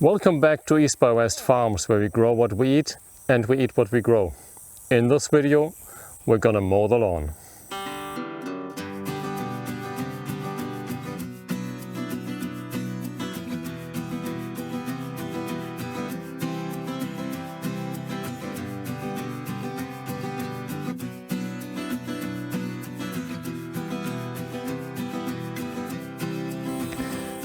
Welcome back to East by West Farms, where we grow what we eat and we eat what we grow. In this video, we're gonna mow the lawn.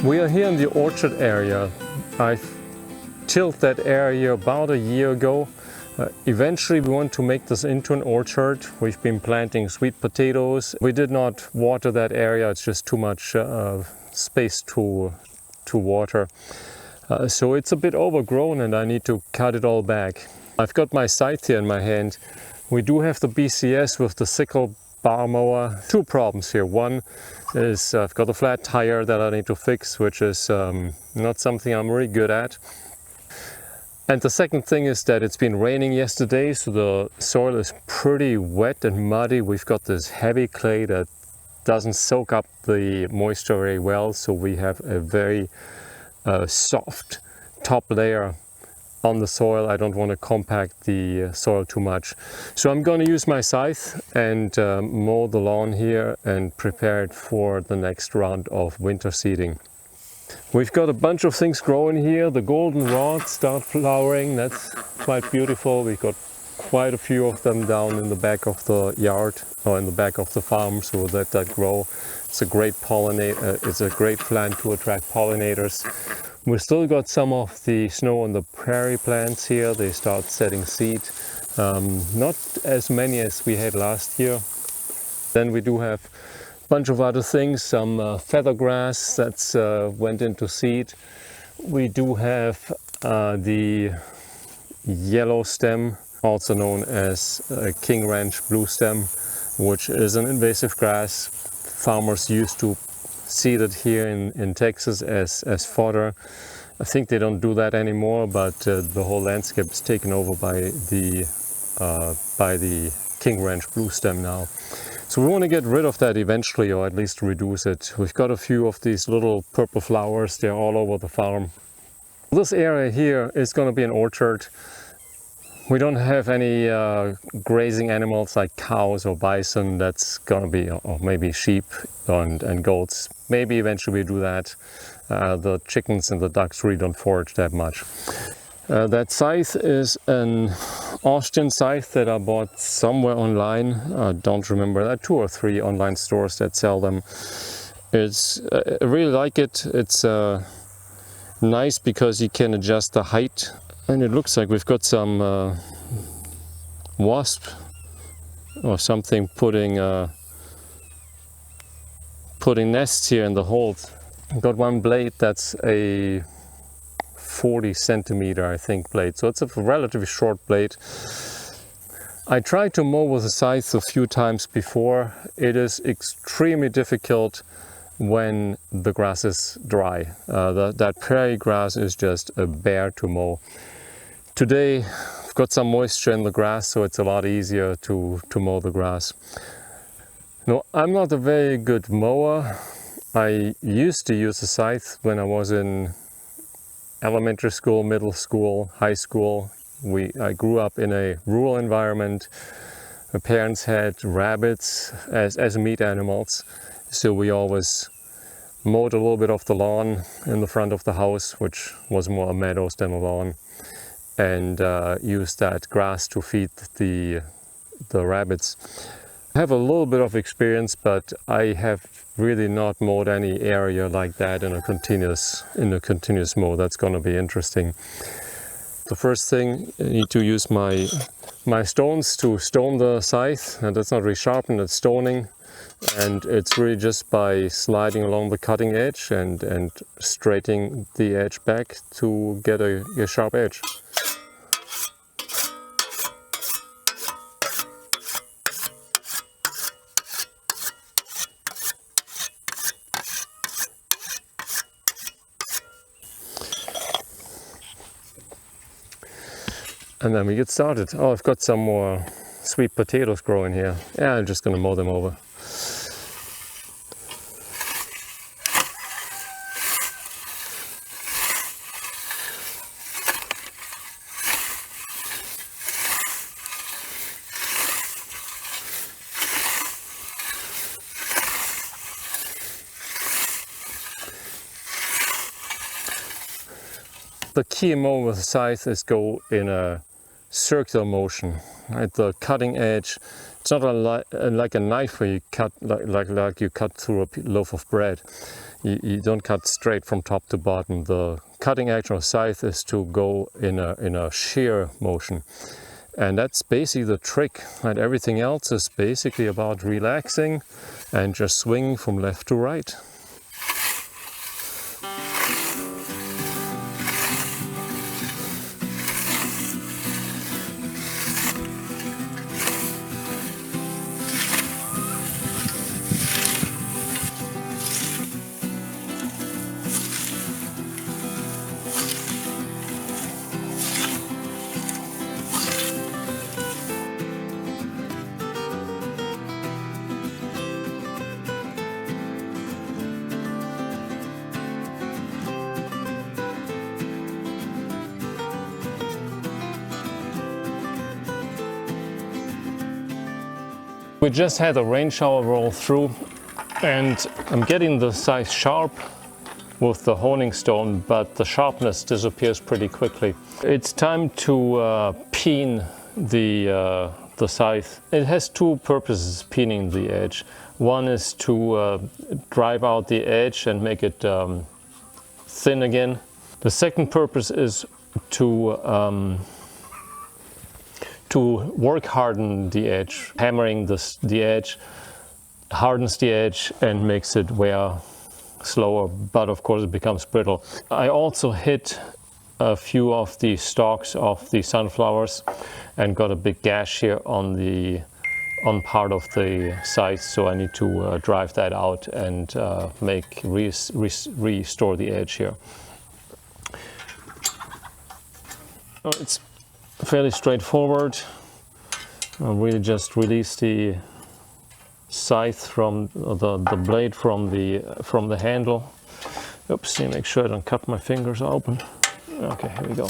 We are here in the orchard area. I tilled that area about a year ago. Eventually we want to make this into an orchard. We've been planting sweet potatoes. We did not water that area, it's just too much space to water. So it's a bit overgrown and I need to cut it all back. I've got my scythe here in my hand. We do have the BCS with the sickle bar mower. Two problems here. One is I've got a flat tire that I need to fix, which is not something I'm really good at. And the second thing is that it's been raining yesterday, so the soil is pretty wet and muddy. We've got this heavy clay that doesn't soak up the moisture very well, so we have a very soft top layer on the soil. I don't want to compact the soil too much. So I'm going to use my scythe and mow the lawn here and prepare it for the next round of winter seeding. We've got a bunch of things growing here. The golden rods start flowering. That's quite beautiful. We've got quite a few of them down in the back of the yard or in the back of the farm, so we'll let that grow. It's a great it's a great plant to attract pollinators. We've still got some of the snow on the prairie plants here. They start setting seed. Not as many as we had last year. Then we do have a bunch of other things, some feather grass that's went into seed. We do have the yellow stem, also known as King Ranch blue stem, which is an invasive grass. Farmers used to seed it here in Texas as fodder. I think they don't do that anymore, but the whole landscape is taken over by the King Ranch blue stem now. So we want to get rid of that eventually, or at least reduce it. We've got a few of these little purple flowers. They're all over the farm. This area here is going to be an orchard. We don't have any grazing animals like cows or bison. That's going to be, or maybe sheep and goats. Maybe eventually we do that. The chickens and the ducks really don't forage that much. That scythe is an Austrian scythe that I bought somewhere online. I don't remember. There are 2 or 3 online stores that sell them. I really like it. It's nice because you can adjust the height. And it looks like we've got some wasp or something putting nests here in the holes. I've got one blade that's a 40 centimeter, I think, blade. So it's a relatively short blade. I tried to mow with a scythe a few times before. It is extremely difficult when the grass is dry. That prairie grass is just a bear to mow. Today I've got some moisture in the grass, so it's a lot easier to mow the grass. No, I'm not a very good mower. I used to use a scythe when I was in elementary school, middle school, high school. I grew up in a rural environment. My parents had rabbits as meat animals, so we always mowed a little bit of the lawn in the front of the house, which was more meadows than a lawn, and used that grass to feed the rabbits. I have a little bit of experience, but I have really not mowed any area like that in a continuous mow. That's going to be interesting. The first thing, I need to use my stones to stone the scythe, and that's not really sharpened, it's stoning. And it's really just by sliding along the cutting edge and straightening the edge back to get a sharp edge. And then we get started. Oh, I've got some more sweet potatoes growing here. Yeah, I'm just gonna mow them over. The key moment with the scythe is go in a circular motion. Right? The cutting edge, it's not like a knife where you cut like you cut through a loaf of bread. You don't cut straight from top to bottom. The cutting edge of a scythe is to go in a shear motion. And that's basically the trick. And everything else is basically about relaxing and just swinging from left to right. We just had a rain shower roll through and I'm getting the scythe sharp with the honing stone, but the sharpness disappears pretty quickly. It's time to peen the scythe. It has two purposes, peening the edge. One is to drive out the edge and make it thin again. The second purpose is to work harden the edge. Hammering the edge hardens the edge and makes it wear slower, but of course it becomes brittle. I also hit a few of the stalks of the sunflowers and got a big gash here on part of the scythe, so I need to drive that out and restore the edge here. It's fairly straightforward. I'll really just release the scythe from the blade from the handle. Oops, make sure I don't cut my fingers open. Okay, here we go.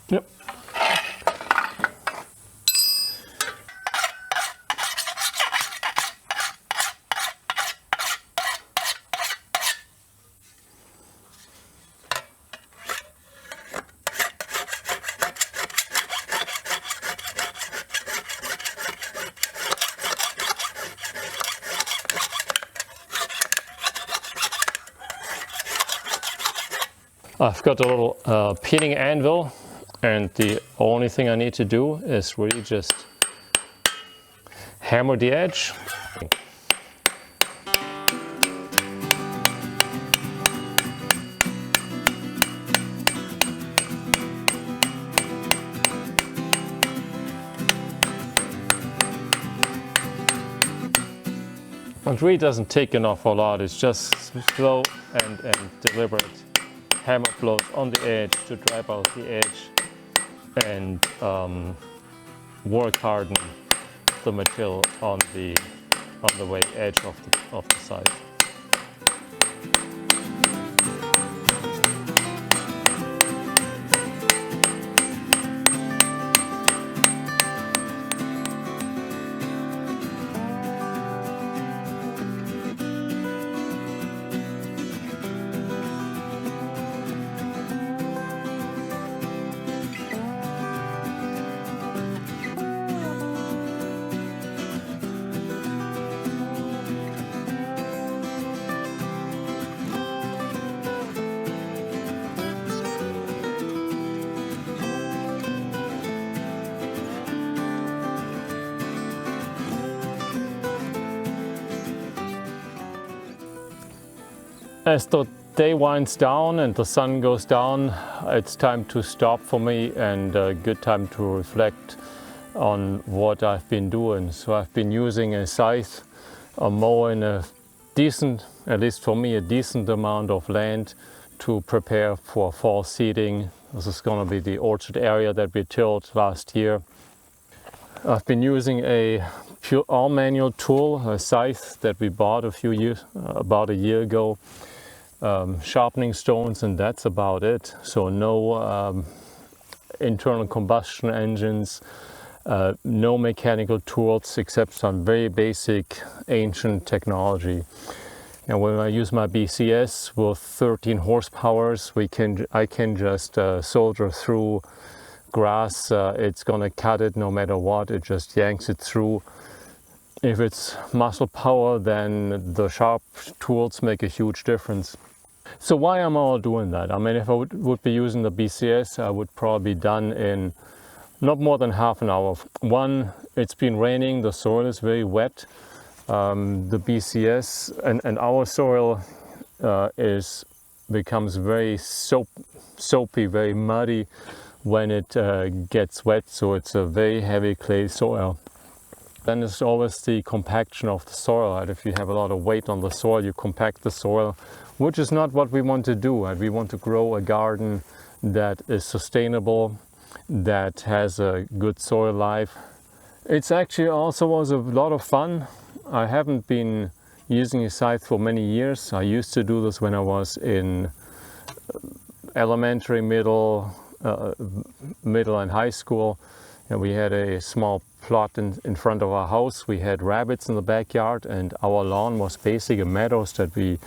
Yep. I've got a little peening anvil, and the only thing I need to do is really just hammer the edge. It really doesn't take an awful lot, it's just slow and deliberate hammer blows on the edge to drive out the edge and work harden the material on the way edge of the scythe. As the day winds down and the sun goes down, it's time to stop for me and a good time to reflect on what I've been doing. So I've been using a scythe, a mowing a decent, at least for me, a decent amount of land to prepare for fall seeding. This is going to be the orchard area that we tilled last year. I've been using a pure all-manual tool, a scythe that we bought about a year ago. sharpening stones, and that's about it. So no internal combustion engines, no mechanical tools except some very basic ancient technology. And when I use my BCS with 13 horsepower, I can just soldier through grass. It's gonna cut it no matter what. It just yanks it through. If it's muscle power, then the sharp tools make a huge difference. So why am I all doing that? I mean, if I would be using the BCS, I would probably be done in not more than half an hour. One, it's been raining, the soil is very wet. The BCS and our soil becomes very soapy, very muddy when it gets wet, so it's a very heavy clay soil. Then there's always the compaction of the soil. Right? If you have a lot of weight on the soil, you compact the soil, which is not what we want to do. Right? We want to grow a garden that is sustainable, that has a good soil life. It's actually also was a lot of fun. I haven't been using a scythe for many years. I used to do this when I was in elementary, middle and high school. And we had a small plot in front of our house. We had rabbits in the backyard, and our lawn was basically meadows that we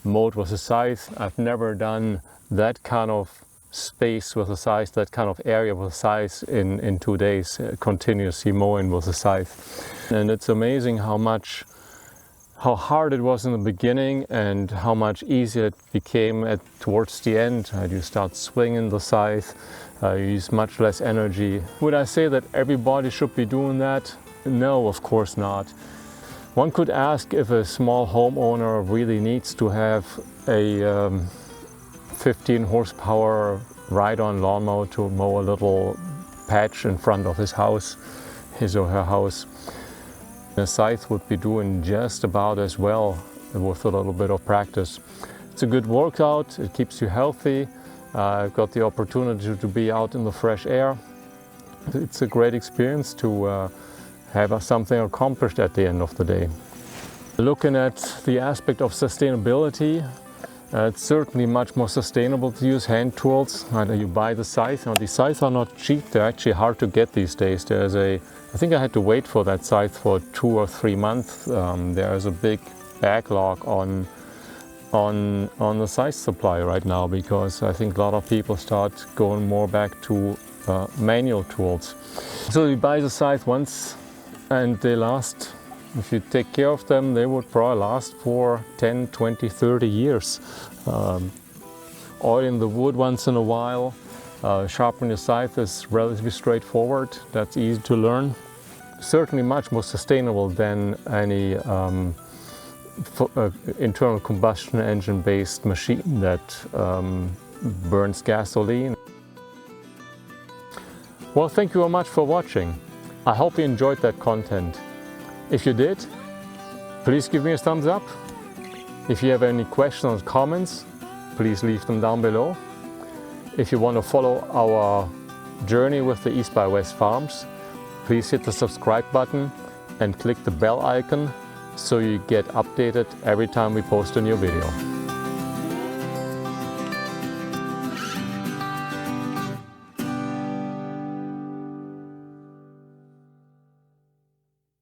mowed with a scythe. I've never done that kind of space with a scythe, that kind of area with a scythe in 2 days, continuously mowing with a scythe. And it's amazing how hard it was in the beginning and how much easier it became towards the end. You start swinging the scythe, you use much less energy. Would I say that everybody should be doing that? No, of course not. One could ask if a small homeowner really needs to have a 15 horsepower ride-on lawnmower to mow a little patch in front of his house, his or her house. A scythe would be doing just about as well with a little bit of practice. It's a good workout, it keeps you healthy. I've got the opportunity to be out in the fresh air. It's a great experience to have something accomplished at the end of the day. Looking at the aspect of sustainability, it's certainly much more sustainable to use hand tools. You buy the scythe. Now, the scythes are not cheap, they're actually hard to get these days. I think I had to wait for that scythe for 2 or 3 months. There is a big backlog on the scythe supply right now, because I think a lot of people start going more back to manual tools. So you buy the scythe once and they last, if you take care of them, they would probably last for 10, 20, 30 years. Oiling the wood once in a while, sharpening the scythe is relatively straightforward. That's easy to learn. Certainly much more sustainable than any internal combustion engine based machine that burns gasoline. Well, thank you very much for watching. I hope you enjoyed that content. If you did, please give me a thumbs up. If you have any questions or comments, please leave them down below. If you want to follow our journey with the East by West farms, please hit the subscribe button and click the bell icon so you get updated every time we post a new video.